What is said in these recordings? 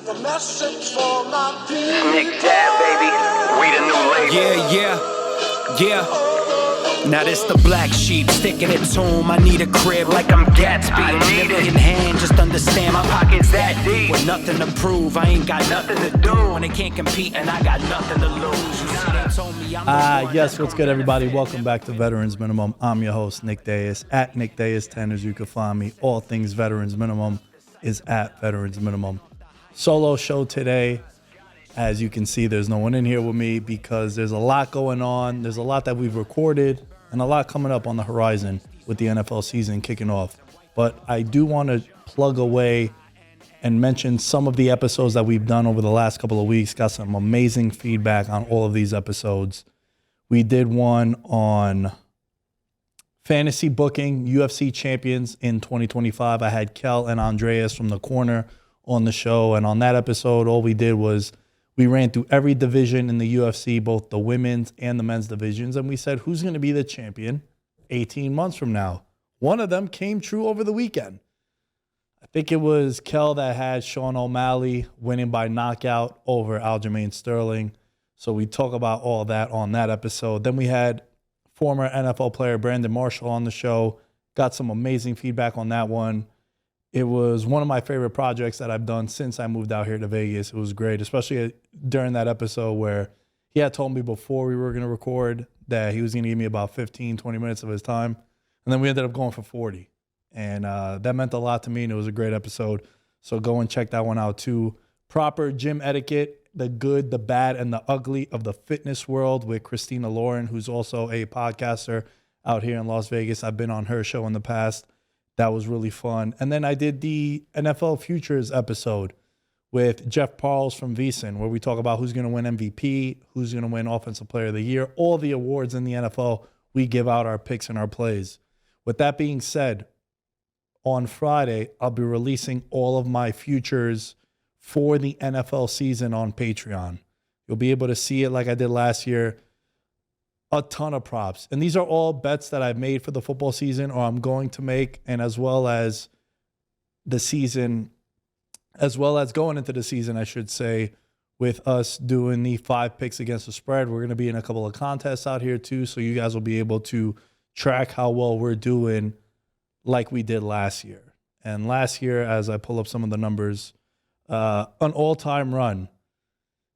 A message for my people. Nick Dad, baby. We the new label. Yeah. Now this the black sheep, sticking it to him. I need a crib like I'm Gatsby. I need it in hand, just understand my Pockets that deep. with nothing to prove. I ain't got nothing to do. When they can't compete and I got nothing to lose. You see, they told me I'm the one Yes, that what's can good, win everybody? everything. Welcome back to Veterans Minimum. I'm your host, Nick Dais, at Nick Dais 10, as you can find me. All things Veterans Minimum is at Veterans Minimum. Solo show today. As you can see, there's no one in here with me because there's a lot going on. There's a lot that we've recorded and a lot coming up on the horizon with the NFL season kicking off. But I do want to plug away and mention some of the episodes that we've done over the last couple of weeks. Got some amazing feedback on all of these episodes. We did one on fantasy booking, UFC champions in 2025. I had Kel and Andreas from The Corner on the show. And on that episode, all we did was we ran through every division in the UFC, both the women's and the men's divisions. And we said, who's going to be the champion 18 months from now? One of them came true over the weekend. I think it was Kel that had Sean O'Malley winning by knockout over Aljamain Sterling. So we talk about all that on that episode. Then we had former NFL player Brandon Marshall on the show. Got some amazing feedback on that one. It was one of my favorite projects that I've done since I moved out here to Vegas. It was great, especially during that episode where he had told me before we were going to record that he was going to give me about 15, 20 minutes of his time. And then we ended up going for 40. And that meant a lot to me, and it was a great episode. So go and check that one out too. Proper gym etiquette, the good, the bad, and the ugly of the fitness world with Christina Lauren, who's also a podcaster out here in Las Vegas. I've been on her show in the past. That was really fun. And then I did the NFL Futures episode with Jeff Parles from VSiN, where we talk about who's going to win MVP, who's going to win Offensive Player of the Year, all the awards in the NFL. We give out our picks and our plays. With that being said, on Friday, I'll be releasing all of my futures for the NFL season on Patreon. You'll be able to see it like I did last year. A ton of props. And these are all bets that I've made for the football season or I'm going to make, and as well as the season, as well as going into the season, I should say, with us doing the 5 picks against the spread. We're going to be in a couple of contests out here too, so you guys will be able to track how well we're doing like we did last year. And last year, as I pull up some of the numbers, an all-time run.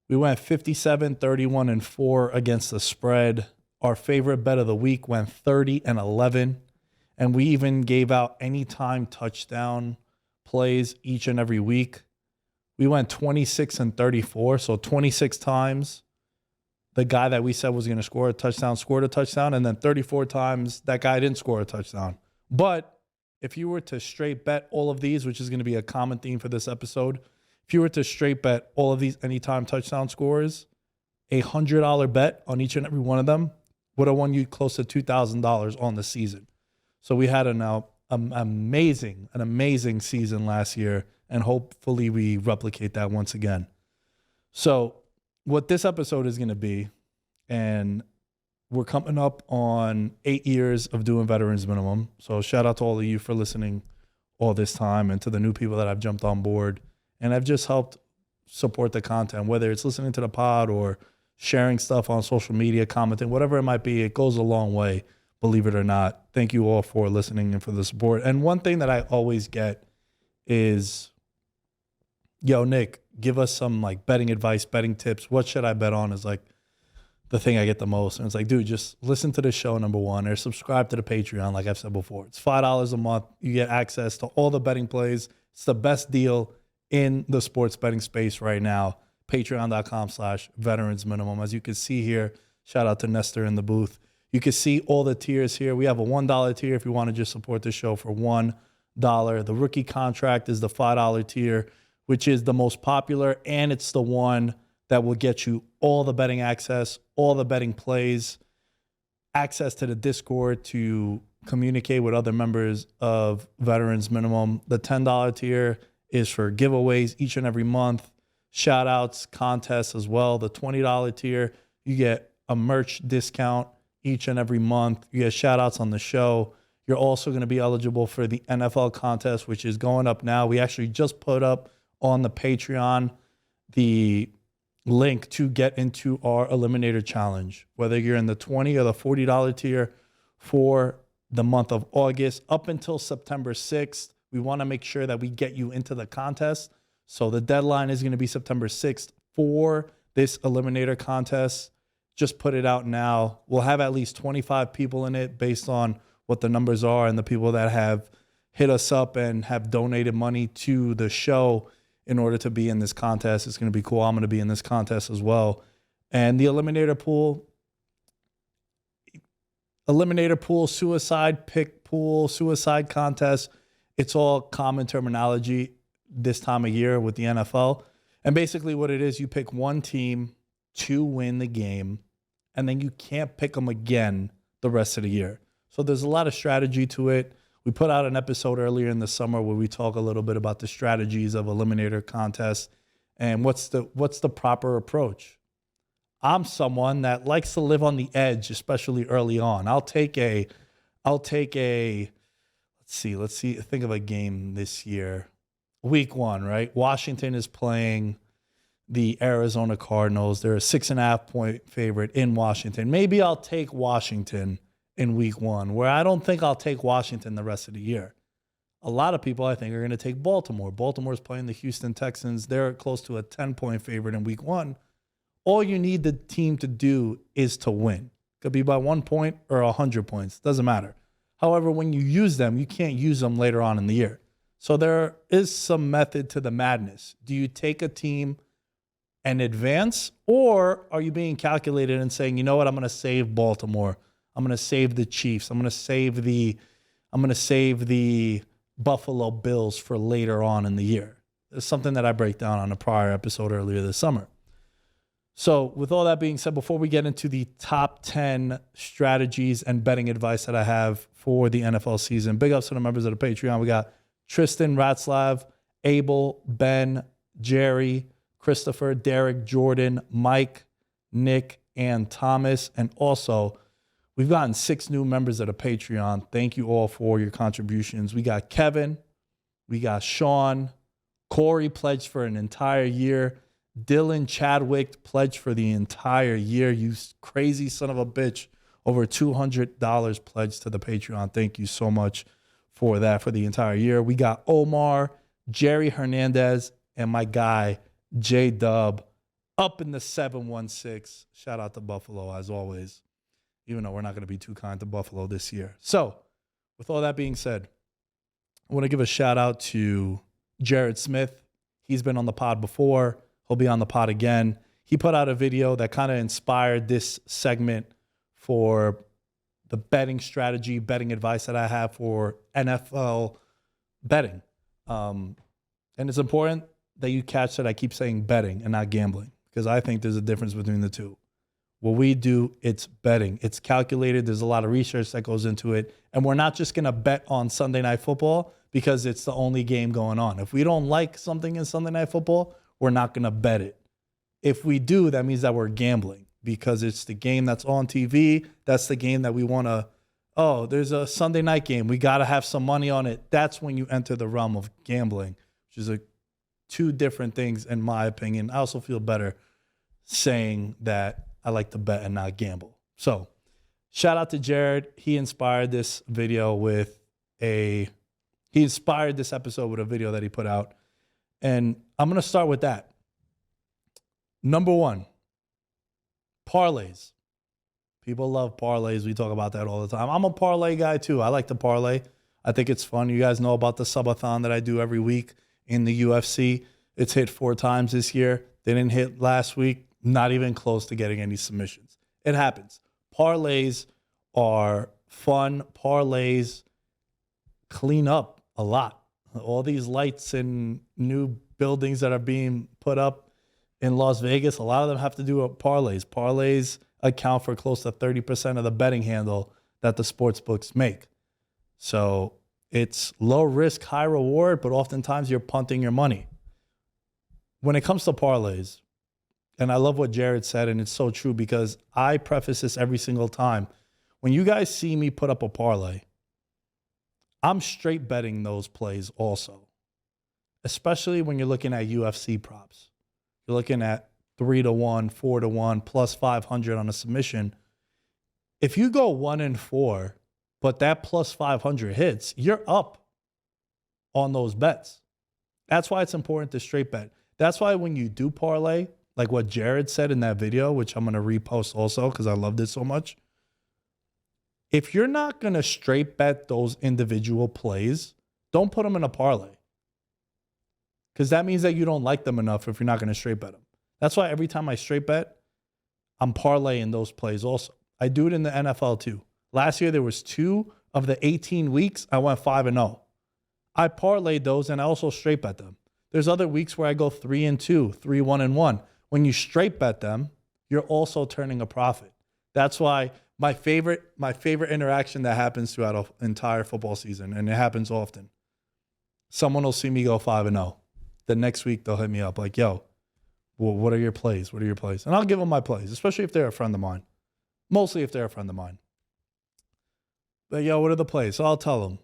We went 57, 31, and 4 against the spread. Our favorite bet of the week went 30 and 11. And we even gave out anytime touchdown plays each and every week. We went 26 and 34. So 26 times the guy that we said was going to score a touchdown scored a touchdown. And then 34 times that guy didn't score a touchdown. But if you were to straight bet all of these, which is going to be a common theme for this episode, if you were to straight bet all of these anytime touchdown scores, $100 bet on each and every one of them would have won you close to $2,000 on the season. So we had an amazing season last year, and hopefully we replicate that once again. So what this episode is going to be, and we're coming up on 8 years of doing Veterans Minimum. So shout out to all of you for listening all this time, and to the new people that have jumped on board. And I've just helped support the content, whether it's listening to the pod or sharing stuff on social media, commenting, whatever it might be. It goes a long way, believe it or not. Thank you all for listening and for the support. And one thing that I always get is, yo, Nick, give us some like betting advice, betting tips. What should I bet on is like the thing I get the most. And it's like, dude, just listen to the show, number one, or subscribe to the Patreon, like I've said before. It's $5 a month. You get access to all the betting plays. It's the best deal in the sports betting space right now. Patreon.com/Veterans Minimum. As you can see here, shout out to Nestor in the booth. You can see all the tiers here. We have a $1 tier if you want to just support the show for $1. The rookie contract is the $5 tier, which is the most popular, and it's the one that will get you all the betting access, all the betting plays, access to the Discord to communicate with other members of Veterans Minimum. The $10 tier is for giveaways each and every month, shout outs, contests as well. The $20 tier, you get a merch discount each and every month. You get shout outs on the show. You're also going to be eligible for the NFL contest, which is going up now. We actually just put up on the Patreon the link to get into our Eliminator Challenge, whether you're in the $20 or the $40 tier for the month of August up until September 6th. We want to make sure that we get you into the contest. So the deadline is going to be September 6th for this Eliminator contest. Just put it out now. We'll have at least 25 people in it based on what the numbers are and the people that have hit us up and have donated money to the show in order to be in this contest. It's going to be cool. I'm going to be in this contest as well. And the Eliminator pool, suicide pick pool, suicide contest, it's all common terminology this time of year with the NFL. And basically what it is, you pick one team to win the game, and then you can't pick them again the rest of the year. So there's a lot of strategy to it. We put out an episode earlier in the summer where we talk a little bit about the strategies of Eliminator contests and what's the proper approach. I'm someone that likes to live on the edge, especially early on. Let's see, think of a game this year. Week 1, right? Washington is playing the Arizona Cardinals. They're a 6.5 point favorite in Washington. Maybe I'll take Washington in week 1, where I don't think I'll take Washington the rest of the year. A lot of people, I think, are going to take Baltimore. Baltimore's playing the Houston Texans. They're close to a 10-point favorite in week 1. All you need the team to do is to win. Could be by 1 point or 100 points. Doesn't matter. However, when you use them, you can't use them later on in the year. So there is some method to the madness. Do you take a team and advance, or are you being calculated and saying, you know what, I'm going to save Baltimore. I'm going to save the Chiefs. I'm going to save the Buffalo Bills for later on in the year. It's something that I break down on a prior episode earlier this summer. So with all that being said, before we get into the top 10 strategies and betting advice that I have for the NFL season, big ups to the members of the Patreon. We got Tristan, Ratzlav, Abel, Ben, Jerry, Christopher, Derek, Jordan, Mike, Nick, and Thomas. And also, we've gotten 6 new members of the Patreon. Thank you all for your contributions. We got Kevin, we got Sean, Corey pledged for an entire year. Dylan Chadwick pledged for the entire year. You crazy son of a bitch. Over $200 pledged to the Patreon. Thank you so much for that for the entire year. We got Omar, Jerry Hernandez, and my guy, J-Dub, up in the 716. Shout out to Buffalo, as always, even though we're not going to be too kind to Buffalo this year. So, with all that being said, I want to give a shout out to Jared Smith. He's been on the pod before. He'll be on the pod again. He put out a video that kind of inspired this segment for the betting strategy, betting advice that I have for NFL betting. And it's important that you catch that I keep saying betting and not gambling, because I think there's a difference between the two. What we do, it's betting. It's calculated. There's a lot of research that goes into it. And we're not just going to bet on Sunday Night Football because it's the only game going on. If we don't like something in Sunday Night Football, we're not going to bet it. If we do, that means that we're gambling because it's the game that's on TV. That's the game that we want to, oh, there's a Sunday night game. We got to have some money on it. That's when you enter the realm of gambling, which is two different things in my opinion. I also feel better saying that I like to bet and not gamble. So shout out to Jared. He inspired this episode with a video that he put out. And I'm going to start with that. Number 1, parlays. People love parlays. We talk about that all the time. I'm a parlay guy too. I like to parlay. I think it's fun. You guys know about the subathon that I do every week in the UFC. It's hit 4 times this year. They didn't hit last week. Not even close to getting any submissions. It happens. Parlays are fun. Parlays clean up a lot. All these lights and new buildings that are being put up in Las Vegas, a lot of them have to do with parlays. Parlays account for close to 30% of the betting handle that the sports books make. So it's low risk, high reward, but oftentimes you're punting your money. When it comes to parlays, and I love what Jared said, and it's so true because I preface this every single time. When you guys see me put up a parlay, I'm straight betting those plays also, especially when you're looking at UFC props. you're looking at 3-1, 4-1, plus 500 on a submission. If you go 1-4, but that plus 500 hits, you're up on those bets. That's why it's important to straight bet. That's why when you do parlay, like what Jared said in that video, which I'm going to repost also because I loved it so much. If you're not going to straight bet those individual plays, don't put them in a parlay. Because that means that you don't like them enough if you're not going to straight bet them. That's why every time I straight bet, I'm parlaying those plays also. I do it in the NFL too. Last year, there was 2 of the 18 weeks, I went 5-0. I parlayed those and I also straight bet them. There's other weeks where I go 3-2, 3-1-1. When you straight bet them, you're also turning a profit. That's why my favorite interaction that happens throughout an entire football season, and it happens often. Someone will see me go 5-0. The next week they'll hit me up like, yo, well, what are your plays? What are your plays? And I'll give them my plays, especially if they're a friend of mine. Mostly if they're a friend of mine. But yo, what are the plays? So I'll tell them.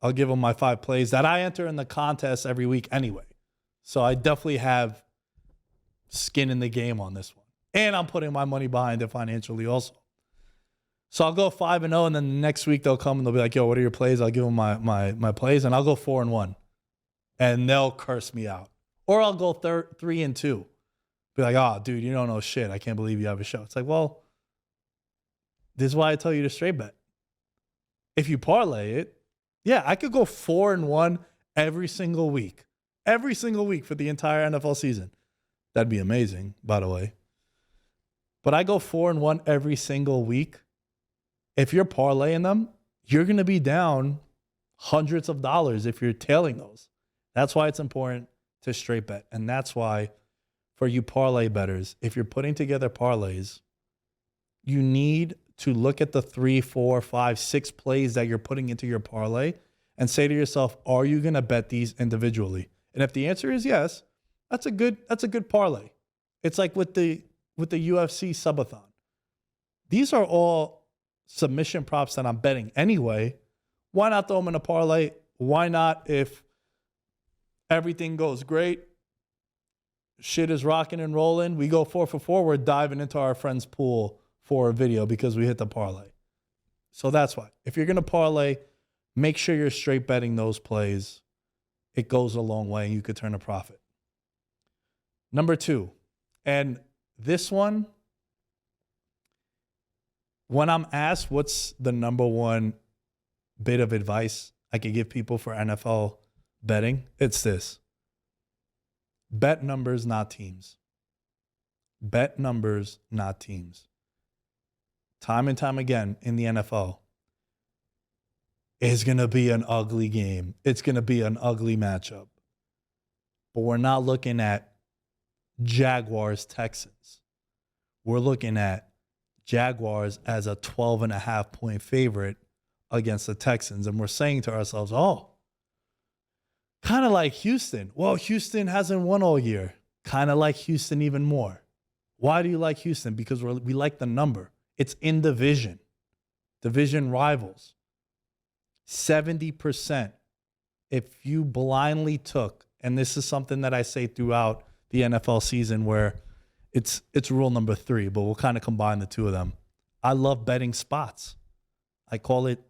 I'll give them my 5 plays that I enter in the contest every week anyway. So I definitely have skin in the game on this one. And I'm putting my money behind it financially also. So I'll go 5-0, and then the next week they'll come and they'll be like, yo, what are your plays? I'll give them my plays, and I'll go 4-1. And they'll curse me out. Or I'll go 3-2. Be like, oh, dude, you don't know shit. I can't believe you have a show. It's like, well, this is why I tell you to straight bet. If you parlay it, yeah, I could go 4-1 every single week. Every single week for the entire NFL season. That'd be amazing, by the way. But I go 4-1 every single week. If you're parlaying them, you're going to be down hundreds of dollars if you're tailing those. That's why it's important to straight bet. And that's why for you parlay bettors, if you're putting together parlays, you need to look at the 3, 4, 5, 6 plays that you're putting into your parlay and say to yourself, are you going to bet these individually? And if the answer is yes, that's a good parlay. It's like with the UFC subathon. These are all submission props that I'm betting anyway. Why not throw them in a parlay? Why not, if everything goes great, shit is rocking and rolling, we go 4 for 4, we're diving into our friend's pool for a video because we hit the parlay. So that's why. If you're going to parlay, make sure you're straight betting those plays. It goes a long way and you could turn a profit. Number 2, and this one, when I'm asked what's the number one bit of advice I could give people for NFL betting, it's this. Bet numbers, not teams. Bet numbers, not teams. Time and time again in the NFL, it's going to be an ugly game. It's going to be an ugly matchup. But we're not looking at Jaguars, Texans. We're looking at Jaguars as a 12.5 point favorite against the Texans. And we're saying to ourselves, oh, kind of like Houston. Well, Houston hasn't won all year. Kind of like Houston even more. Why do you like Houston? Because we like the number. It's in division. Division rivals. 70%. If you blindly took, and this is something that I say throughout the NFL season where it's rule number 3, but we'll kind of combine the two of them. I love betting spots. I call it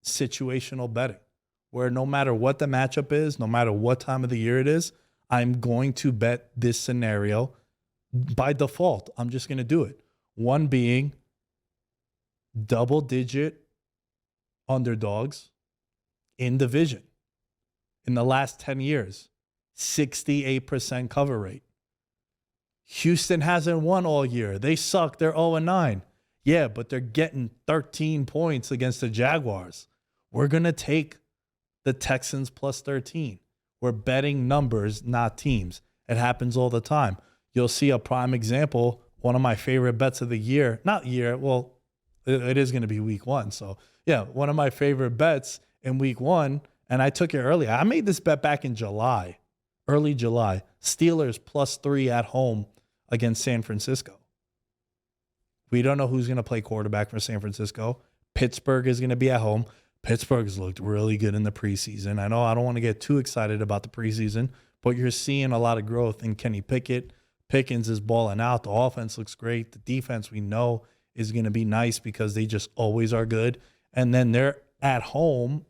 situational betting, where no matter what the matchup is, no matter what time of the year it is, I'm going to bet this scenario by default. I'm just going to do it. One being double-digit underdogs in division. In the last 10 years, 68% cover rate. Houston hasn't won all year. They suck. They're 0-9. Yeah, but they're getting 13 points against the Jaguars. We're going to take the Texans plus 13. We're betting numbers, not teams. It happens all the time. You'll see a prime example, one of my favorite bets of the year. Not year, well, it is going to be week 1. So, yeah, one of my favorite bets in week 1, and I took it early. I made this bet back in July, early July. Steelers plus 3 at home against San Francisco. We don't know who's going to play quarterback for San Francisco. Pittsburgh is going to be at home. Pittsburgh's looked really good in the preseason. I know I don't want to get too excited about the preseason, but you're seeing a lot of growth in Kenny Pickett. Pickens is balling out. The offense looks great. The defense we know is going to be nice because they just always are good. And then they're at home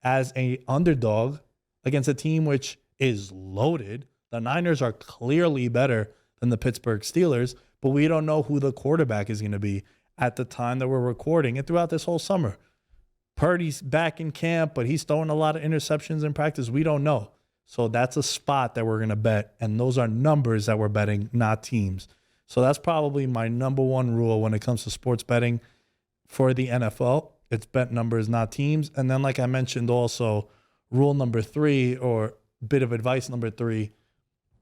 as a underdog against a team which is loaded. The Niners are clearly better than the Pittsburgh Steelers, but we don't know who the quarterback is going to be at the time that we're recording and throughout this whole summer. Purdy's back in camp, but he's throwing a lot of interceptions in practice. We don't know. So that's a spot that we're going to bet, and those are numbers that we're betting, not teams. So that's probably my number one rule when it comes to sports betting for the NFL. It's bet numbers, not teams. And then, like I mentioned also, rule number 3, or bit of advice number 3,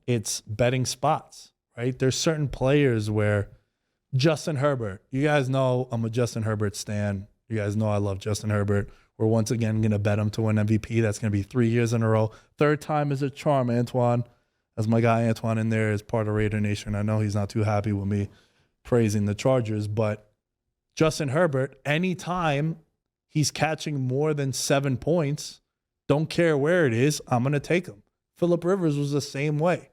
it's betting spots, right? There's certain players where Justin Herbert, you guys know I'm a Justin Herbert stan. You guys know I love Justin Herbert. We're once again going to bet him to win MVP. That's going to be 3 years in a row. Third time is a charm, Antoine. As my guy Antoine in there is part of Raider Nation. I know he's not too happy with me praising the Chargers, but Justin Herbert, anytime he's catching more than 7 points, don't care where it is, I'm going to take him. Phillip Rivers was the same way.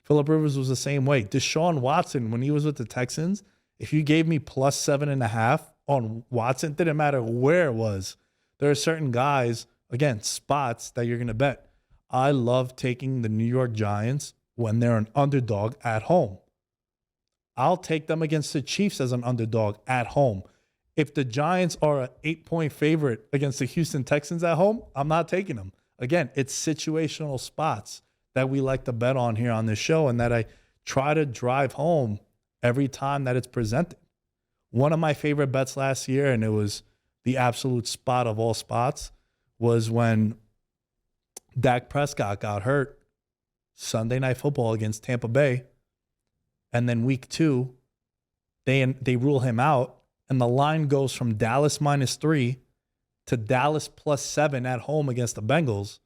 Deshaun Watson, when he was with the Texans, if you gave me plus 7.5 on Watson, didn't matter where it was. There are certain guys, again, spots that you're going to bet. I love taking the New York Giants when they're an underdog at home. I'll take them against the Chiefs as an underdog at home. If the Giants are an 8-point favorite against the Houston Texans at home, I'm not taking them. Again, it's situational spots that we like to bet on here on this show and that I try to drive home every time that it's presented. One of my favorite bets last year, and it was the absolute spot of all spots, was when Dak Prescott got hurt Sunday Night Football against Tampa Bay. And then week 2, they rule him out, and the line goes from Dallas -3 to Dallas +7 at home against the Bengals.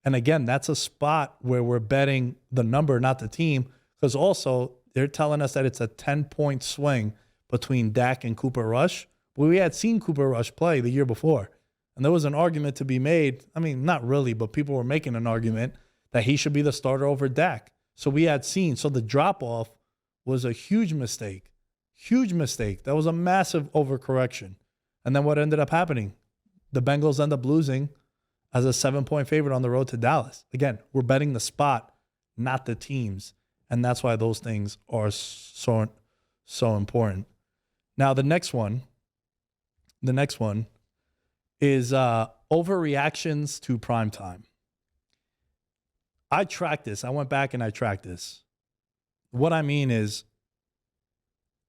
And again, that's a spot where we're betting the number, not the team, because also they're telling us that it's a 10-point swing between Dak and Cooper Rush. But we had seen Cooper Rush play the year before. And there was an argument to be made. I mean, not really, but people were making an argument that he should be the starter over Dak. So we had seen. So the drop-off was a huge mistake. Huge mistake. That was a massive overcorrection. And then what ended up happening? The Bengals end up losing as a 7-point favorite on the road to Dallas. Again, we're betting the spot, not the teams. And that's why those things are so important. Now, the next one is overreactions to primetime. I tracked this. I went back and I tracked this. What I mean is,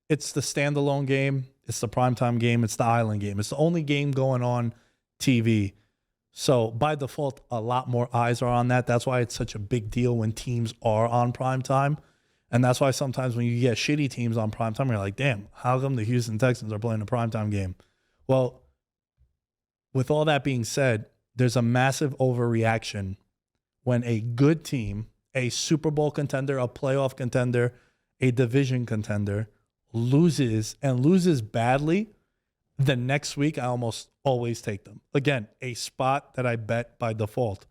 it's the standalone game, it's the primetime game, it's the island game. It's the only game going on TV. So by default, a lot more eyes are on that. That's why it's such a big deal when teams are on primetime. And that's why sometimes when you get shitty teams on primetime, you're like, damn, how come the Houston Texans are playing a primetime game? Well, with all that being said, there's a massive overreaction when a good team, a Super Bowl contender, a playoff contender, a division contender, loses badly. The next week, I almost always take them. Again, a spot that I bet by default.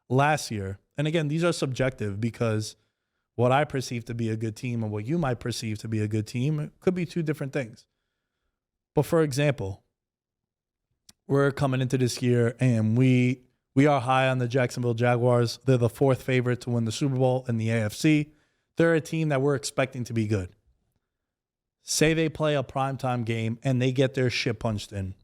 Last year, and again, these are subjective because what I perceive to be a good team and what you might perceive to be a good team, it could be two different things. But for example, we're coming into this year and we are high on the Jacksonville Jaguars. They're the 4th favorite to win the Super Bowl in the AFC. They're a team that we're expecting to be good. Say they play a primetime game and they get their shit punched in.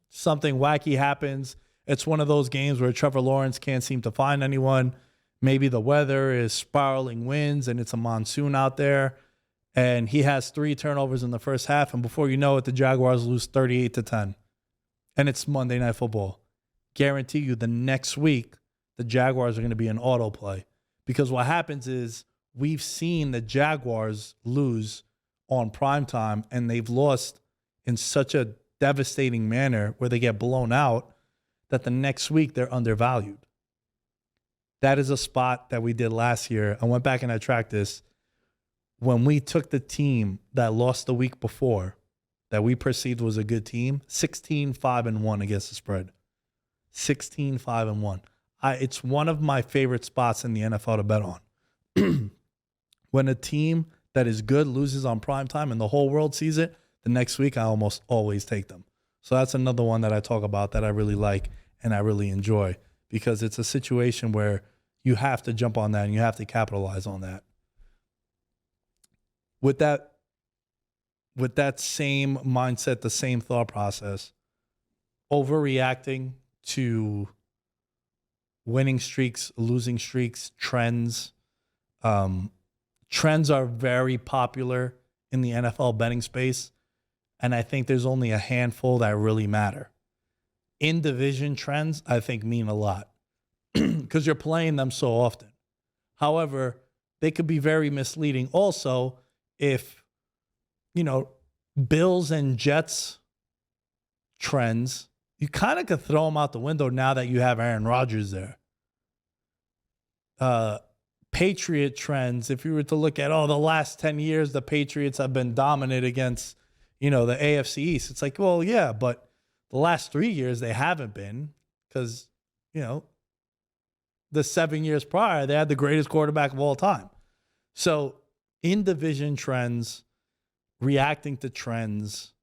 Something wacky happens. It's one of those games where Trevor Lawrence can't seem to find anyone. Maybe the weather is spiraling winds and it's a monsoon out there. And he has 3 turnovers in the first half. And before you know it, the Jaguars lose 38-10. And it's Monday Night Football. Guarantee you the next week, the Jaguars are going to be an autoplay. Because what happens is we've seen the Jaguars lose on primetime, and they've lost in such a devastating manner where they get blown out that the next week they're undervalued. That is a spot that we did last year. I went back and I tracked this. When we took the team that lost the week before, that we perceived was a good team, 16-5-1 against the spread. 16-5-1. It's one of my favorite spots in the NFL to bet on. When a team that is good loses on prime time and the whole world sees it, the next week I almost always take them. So that's another one that I talk about that I really like and I really enjoy, because it's a situation where you have to jump on that and you have to capitalize on that. With that same mindset, the same thought process, overreacting to winning streaks, losing streaks, trends. Trends are very popular in the NFL betting space, and I think there's only a handful that really matter. In division trends, I think, mean a lot because you're playing them so often. However, they could be very misleading also if, Bills and Jets trends, you kind of could throw them out the window now that you have Aaron Rodgers there. Patriot trends, if you were to look at, the last 10 years, the Patriots have been dominant against, the AFC East. It's like, well, yeah, but the last 3 years they haven't been because, the 7 years prior, they had the greatest quarterback of all time. So in division trends, reacting to trends,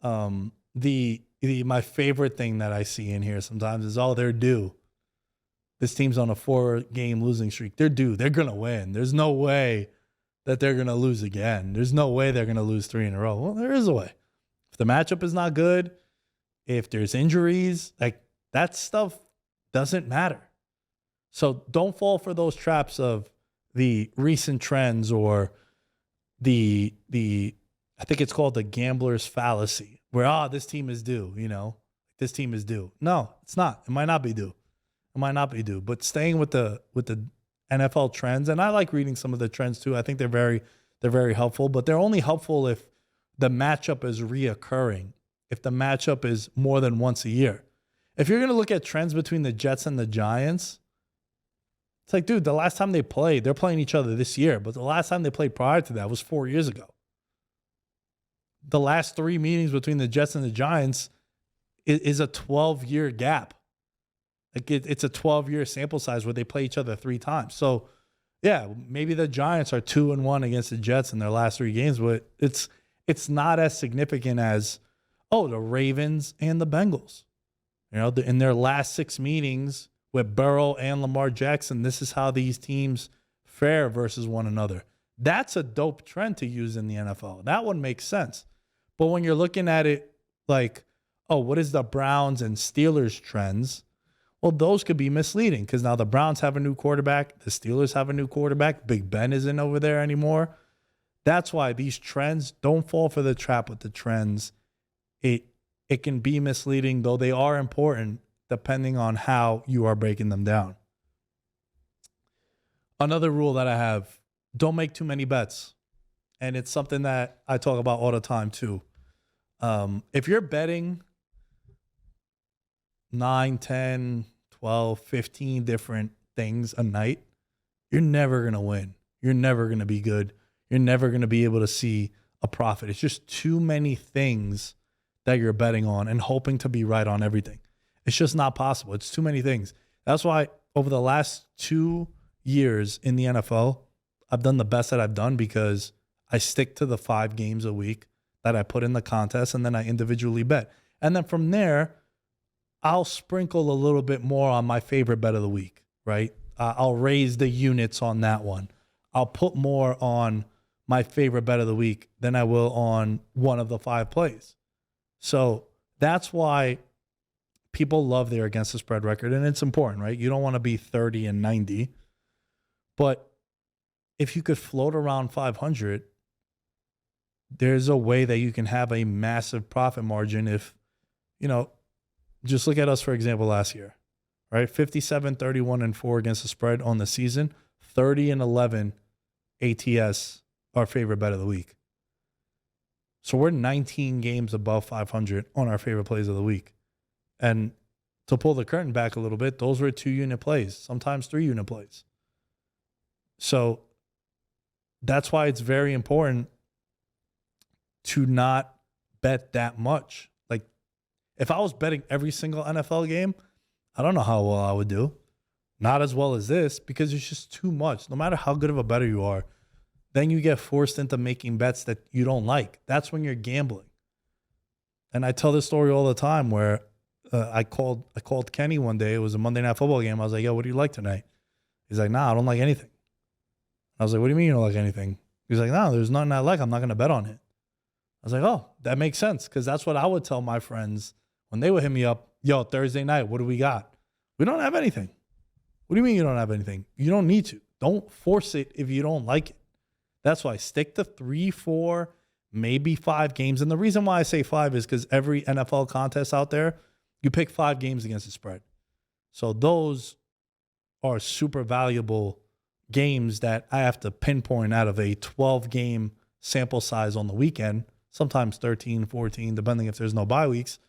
my favorite thing that I see in here sometimes is, they're due. This team's on a 4-game losing streak. They're due. They're going to win. There's no way that they're going to lose again. There's no way they're going to lose 3 in a row. Well, there is a way. If the matchup is not good, if there's injuries, like that stuff doesn't matter. So don't fall for those traps of the recent trends or the I think it's called the gambler's fallacy, where, this team is due, this team is due. No, it's not. It might not be due. But staying with the NFL trends, and I like reading some of the trends too. I think they're very helpful, but they're only helpful if the matchup is reoccurring, if the matchup is more than once a year. If you're going to look at trends between the Jets and the Giants, it's like, dude, the last time they played, they're playing each other this year, but the last time they played prior to that was 4 years ago. The last 3 meetings between the Jets and the Giants is a 12-year gap. Like it's a 12-year sample size where they play each other 3 times. So, yeah, maybe the Giants are 2-1 against the Jets in their last 3 games, but it's not as significant as, the Ravens and the Bengals. In their last 6 meetings with Burrow and Lamar Jackson, this is how these teams fare versus one another. That's a dope trend to use in the NFL. That one makes sense. But when you're looking at it like, what is the Browns and Steelers trends? Well, those could be misleading because now the Browns have a new quarterback. The Steelers have a new quarterback. Big Ben isn't over there anymore. That's why these trends, don't fall for the trap with the trends. It can be misleading, though they are important depending on how you are breaking them down. Another rule that I have, don't make too many bets. And it's something that I talk about all the time too. If you're betting 9, 10, 12, 15 different things a night, you're never going to win. You're never going to be good. You're never going to be able to see a profit. It's just too many things that you're betting on and hoping to be right on everything. It's just not possible. It's too many things. That's why over the last 2 years in the NFL, I've done the best that I've done because I stick to the 5 games a week that I put in the contest, and then I individually bet. And then from there, I'll sprinkle a little bit more on my favorite bet of the week, right? I'll raise the units on that one. I'll put more on my favorite bet of the week than I will on one of the 5 plays. So that's why people love their against the spread record, and it's important, right? You don't want to be 30-90, but if you could float around 500, there's a way that you can have a massive profit margin if, just look at us, for example, last year, right? 57, 31, and 4 against the spread on the season, 30 and 11 ATS, our favorite bet of the week. So we're 19 games above 500 on our favorite plays of the week. And to pull the curtain back a little bit, those were 2-unit plays, sometimes 3-unit plays. So that's why it's very important to not bet that much. Like, if I was betting every single NFL game, I don't know how well I would do. Not as well as this because it's just too much. No matter how good of a bettor you are, then you get forced into making bets that you don't like. That's when you're gambling. And I tell this story all the time where I called Kenny one day. It was a Monday Night Football game. I was like, yo, what do you like tonight? He's like, nah, I don't like anything. I was like, what do you mean you don't like anything? He's like, no, there's nothing I like. I'm not going to bet on it. I was like, oh, that makes sense because that's what I would tell my friends when they would hit me up. Yo, Thursday night, what do we got? We don't have anything. What do you mean you don't have anything? You don't need to. Don't force it if you don't like it. That's why stick to 3, 4, maybe 5 games. And the reason why I say 5 is because every NFL contest out there, you pick 5 games against the spread. So those are super valuable games that I have to pinpoint out of a 12-game sample size on the weekend, sometimes 13, 14, depending if there's no bye weeks.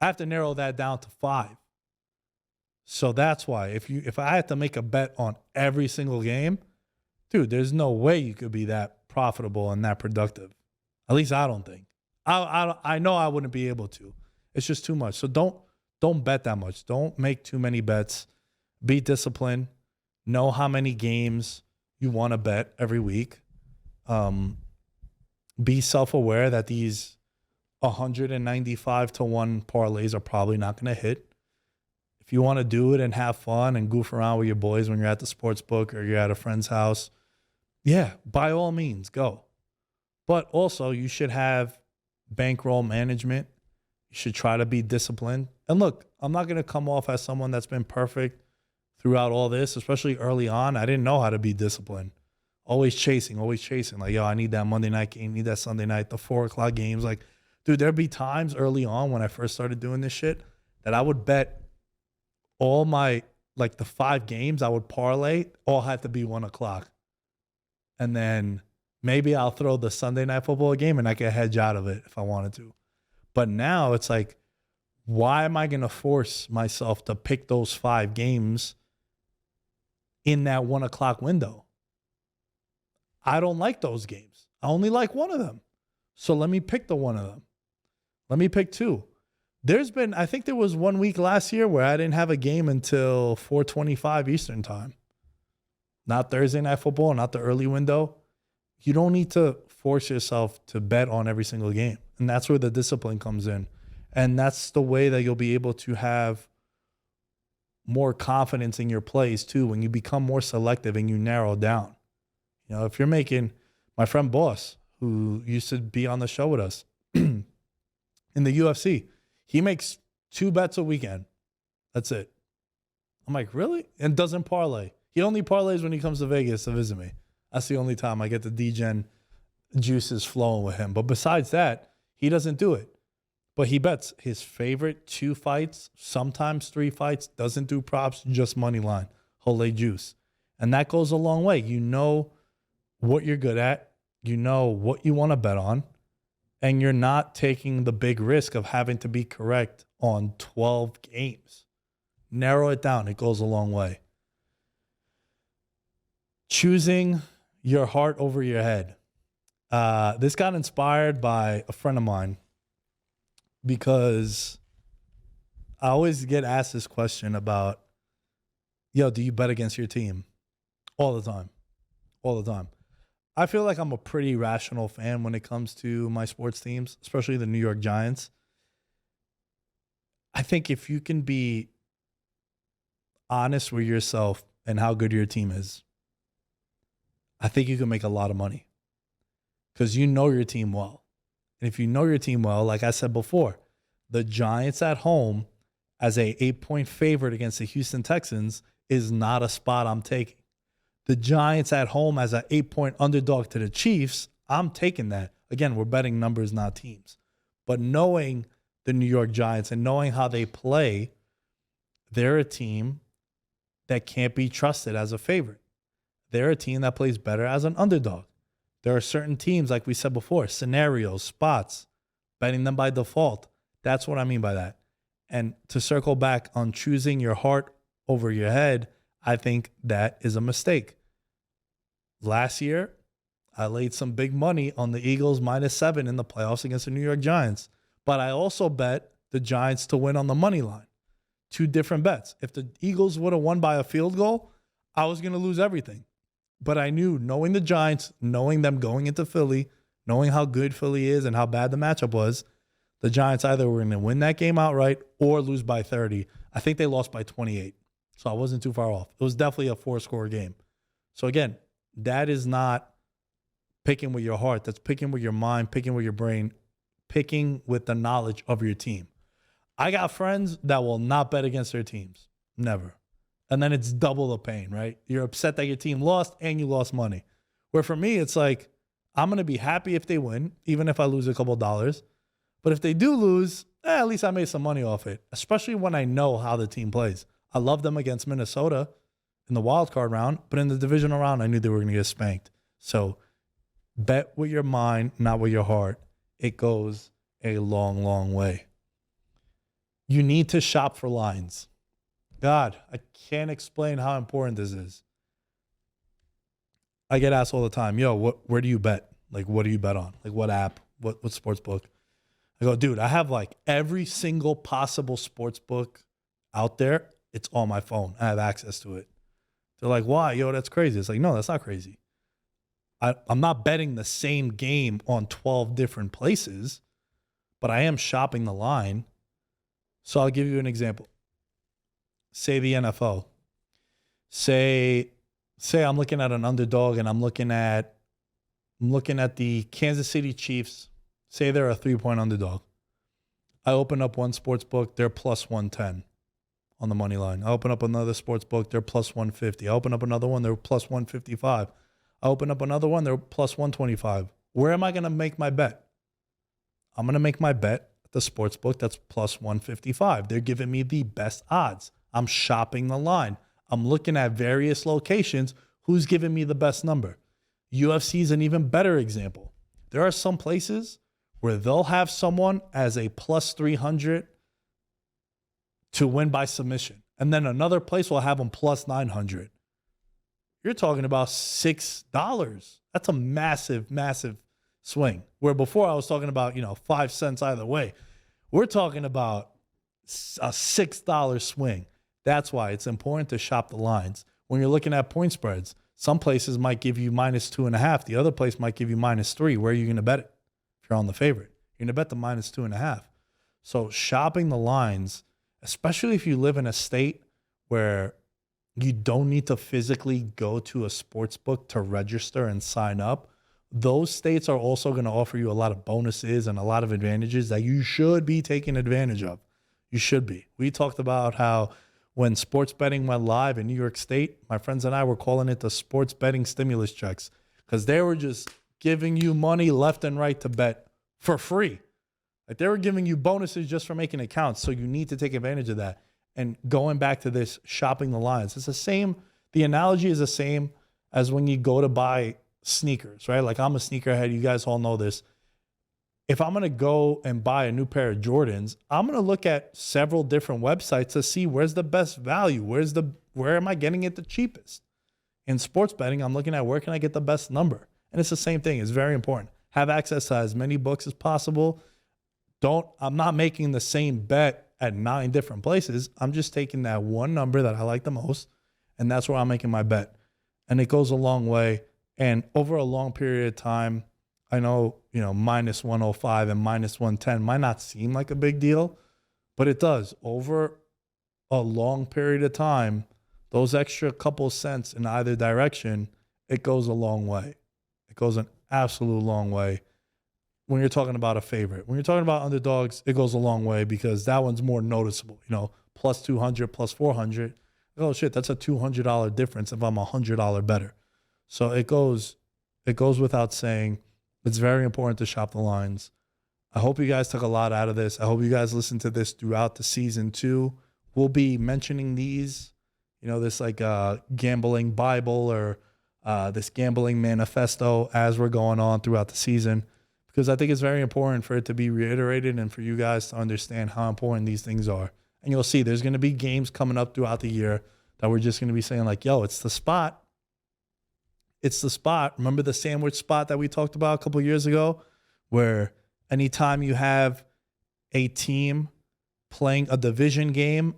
I have to narrow that down to 5. So that's why if I had to make a bet on every single game, dude, there's no way you could be that profitable and that productive. At least I don't think. I know I wouldn't be able to. It's just too much. So don't bet that much. Don't make too many bets. Be disciplined. Know how many games you want to bet every week. Be self-aware that these 195 to 1 parlays are probably not going to hit. If you want to do it and have fun and goof around with your boys when you're at the sports book or you're at a friend's house, yeah, by all means, go. But also, you should have bankroll management. You should try to be disciplined. And look, I'm not going to come off as someone that's been perfect throughout all this, especially early on. I didn't know how to be disciplined. Always chasing. Like, yo, I need that Monday night game, need that Sunday night, the 4 o'clock games. Like, dude, there'd be times early on when I first started doing this shit that I would bet all my, like the 5 games I would parlay, all had to be 1 o'clock. And then maybe I'll throw the Sunday Night Football game and I can hedge out of it if I wanted to. But now it's like, why am I going to force myself to pick those 5 games in that 1 o'clock window? I don't like those games. I only like one of them. So let me pick the one of them. Let me pick 2. I think there was 1 week last year where I didn't have a game until 4:25 Eastern time. Not Thursday Night Football, not the early window. You don't need to force yourself to bet on every single game. And that's where the discipline comes in. And that's the way that you'll be able to have more confidence in your plays too when you become more selective and you narrow down. You know, if you're making, my friend Boss, who used to be on the show with us in the UFC, he makes 2 bets a weekend. That's it. I'm like, really? And doesn't parlay. He only parlays when he comes to Vegas to visit me. That's the only time I get the D-Gen juices flowing with him. But besides that, he doesn't do it. But he bets his favorite 2 fights, sometimes 3 fights, doesn't do props, just money line. He'll lay juice. And that goes a long way. You know what you're good at. You know what you want to bet on. And you're not taking the big risk of having to be correct on 12 games. Narrow it down. It goes a long way. Choosing your heart over your head. This got inspired by a friend of mine because I always get asked this question about, yo, do you bet against your team? All the time. All the time. I feel like I'm a pretty rational fan when it comes to my sports teams, especially the New York Giants. I think if you can be honest with yourself and how good your team is, I think you can make a lot of money because you know your team well. And if you know your team well, like I said before, the Giants at home as a 8-point favorite against the Houston Texans is not a spot I'm taking. The Giants at home as an 8-point underdog to the Chiefs, I'm taking that. Again, we're betting numbers, not teams. But knowing the New York Giants and knowing how they play, they're a team that can't be trusted as a favorite. They're a team that plays better as an underdog. There are certain teams, like we said before, scenarios, spots, betting them by default. That's what I mean by that. And to circle back on choosing your heart over your head, I think that is a mistake. Last year, I laid some big money on the Eagles -7 in the playoffs against the New York Giants. But I also bet the Giants to win on the money line. two different bets. If the Eagles would have won by a field goal, I was going to lose everything. But I knew, knowing the Giants, knowing them going into Philly, knowing how good Philly is and how bad the matchup was, the Giants either were going to win that game outright or lose by 30. I think they lost by 28. So I wasn't too far off. It was definitely a 4-score game. So again, that is not picking with your heart. That's picking with your mind, picking with your brain, picking with the knowledge of your team. I got friends that will not bet against their teams. Never. And then it's double the pain, right? You're upset that your team lost and you lost money. Where for me, it's like, I'm going to be happy if they win, even if I lose a couple of dollars. But if they do lose, at least I made some money off it, especially when I know how the team plays. I love them against Minnesota in the wild card round, but in the divisional round, I knew they were going to get spanked. So bet with your mind, not with your heart. It goes a long, long way. You need to shop for lines. God, I can't explain how important this is. I get asked all the time, where do you bet? Like, what do you bet on? Like, what app? What sports book? I go, dude, I have like every single possible sports book out there. It's on my phone. I have access to it. They're like, why? That's crazy. It's like, no, that's not crazy. I'm not betting the same game on 12 different places, but I am shopping the line. So I'll give you an example. Say the NFL. Say I'm looking at an underdog and I'm looking at the Kansas City Chiefs. Say they're a 3-point underdog. I open up one sports book, they're plus 110 on the money line. I open up another sports book, they're plus 150. I open up another one, they're plus 155. I open up another one, they're plus 125. Where am I going to make my bet? I'm going to make my bet at the sports book that's plus 155. They're giving me the best odds. I'm shopping the line. I'm looking at various locations. Who's giving me the best number? UFC is an even better example. There are some places where they'll have someone as a plus 300 to win by submission. And then another place will have them plus 900. You're talking about $6. That's a massive, massive swing. Where before I was talking about, 5 cents either way. We're talking about a $6 swing. That's why it's important to shop the lines. When you're looking at point spreads, some places might give you minus 2.5. The other place might give you minus 3. Where are you going to bet it? If you're on the favorite, you're going to bet the minus 2.5. So shopping the lines, especially if you live in a state where you don't need to physically go to a sports book to register and sign up, those states are also going to offer you a lot of bonuses and a lot of advantages that you should be taking advantage of. You should be. We talked about how when sports betting went live in New York State, my friends and I were calling it the sports betting stimulus checks because they were just giving you money left and right to bet for free. Like they were giving you bonuses just for making accounts. So you need to take advantage of that. And going back to this shopping the lines, it's the same. The analogy is the same as when you go to buy sneakers, right? Like I'm a sneakerhead. You guys all know this. If I'm going to go and buy a new pair of Jordans, I'm going to look at several different websites to see where's the best value. Where am I getting it the cheapest? In sports betting, I'm looking at where can I get the best number? And it's the same thing. It's very important. Have access to as many books as possible. I'm not making the same bet at 9 different places. I'm just taking that one number that I like the most, and that's where I'm making my bet. And it goes a long way. And over a long period of time, I know, minus 105 and minus 110 might not seem like a big deal, but it does. Over a long period of time, those extra couple cents in either direction, it goes a long way. It goes an absolute long way when you're talking about a favorite. When you're talking about underdogs, it goes a long way because that one's more noticeable. Plus 200, plus 400. Oh, shit, that's a $200 difference if I'm $100 better. So it goes without saying. It's very important to shop the lines. I hope you guys took a lot out of this. I hope you guys listen to this throughout the season too. We'll be mentioning these, this like gambling Bible or this gambling manifesto as we're going on throughout the season, because I think it's very important for it to be reiterated and for you guys to understand how important these things are. And you'll see there's going to be games coming up throughout the year that we're just going to be saying like, yo, it's the spot. It's the spot. Remember the sandwich spot that we talked about a couple of years ago, where anytime you have a team playing a division game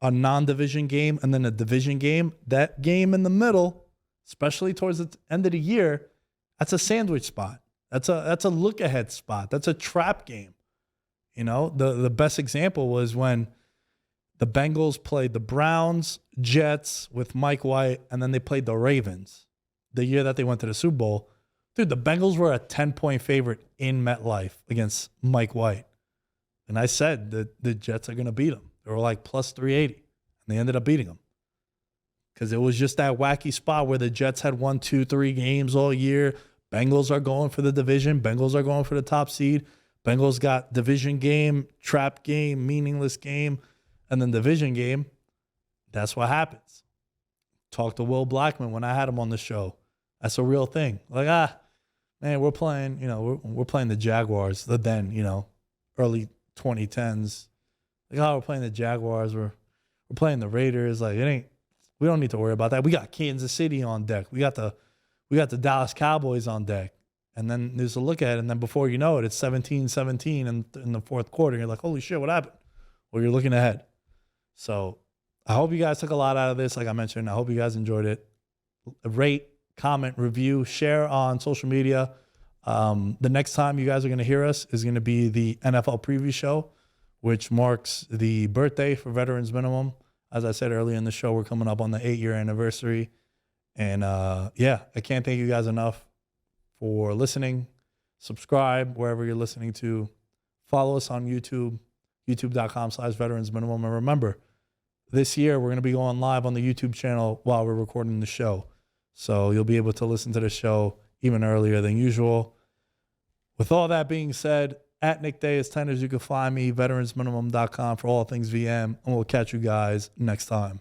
a non-division game and then a division game, that game in the middle, especially towards the end of the year, that's a sandwich spot. That's a look-ahead spot. That's a trap game. You know, the best example was when the Bengals played the Browns, Jets with Mike White, and then they played the Ravens the year that they went to the Super Bowl. Dude, the Bengals were a 10-point favorite in MetLife against Mike White. And I said that the Jets are going to beat them. They were like plus 380, and they ended up beating them. Because it was just that wacky spot where the Jets had won 2-3 games all year. Bengals are going for the division. Bengals are going for the top seed. Bengals got division game, trap game, meaningless game, and then division game. That's what happens. Talked to Will Blackman when I had him on the show. That's a real thing. Like, man, we're playing, we're playing the Jaguars, the then, early 2010s. Like, we're playing the Jaguars. We're playing the Raiders. Like, we don't need to worry about that. We got Kansas City on deck. We got the Dallas Cowboys on deck. And then there's a look at it, and then before you know it, it's 17-17 in the fourth quarter. You're like, holy shit, what happened? Well, you're looking ahead. So I hope you guys took a lot out of this. Like I mentioned, I hope you guys enjoyed it. Rate, comment, review, share on social media. The next time you guys are going to hear us is going to be the NFL preview show, which marks the birthday for Veterans Minimum. As I said earlier in the show, we're coming up on the 8-year anniversary. And I can't thank you guys enough for listening. Subscribe wherever you're listening to. Follow us on YouTube, youtube.com/Veterans Minimum. And remember, this year we're going to be going live on the YouTube channel while we're recording the show. So you'll be able to listen to the show even earlier than usual. With all that being said, at Nick Dais Tenders, you can find me, veteransminimum.com for all things VM, and we'll catch you guys next time.